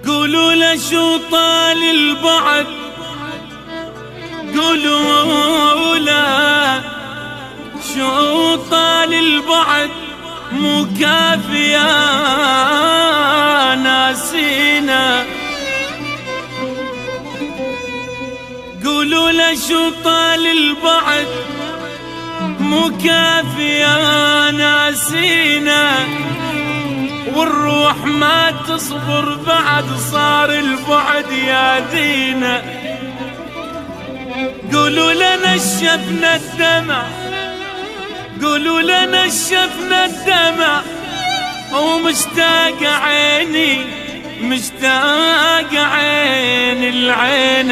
قولوا له شو طال البعد، قولوا له شو طال البعد، مو كافية ناسينا. قولوا له شو طال البعد، مو كافية ناسينا، والروح ما تصبر بعد صار البعد ياذينا. قولوا لنا نشفنا الدمع، قولوا لنا نشفنا الدمع، ومشتاق عيني مشتاق عين العين.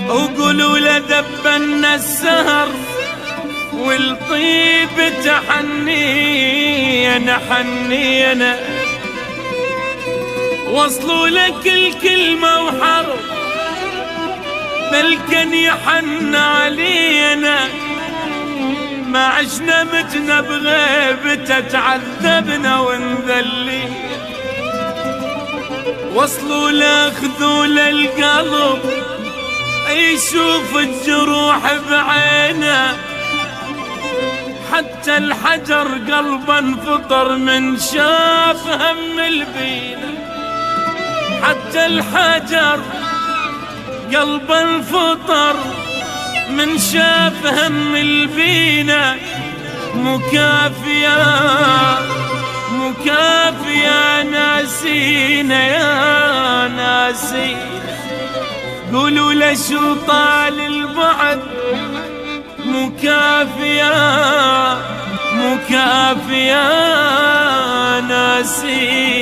وقولوا له ذبنا السهر والطيب تحنينا حنينا، وصلوا لك الكلمة وحرب بل كان يحن علينا. ما عشنا متنا بغيبته تعذبنا ونذلي، وصلوا لاخذوا للقلب يشوف الجروح بعينه. حتى الحجر قلبا انفطر من شاف هم البينا، حتى الحجر قلبا انفطر من شاف هم البينا. مكافية مكافية ناسينا يا ناسينا. قولوا له شو طال البعد، مكافية مكافية ناسينا.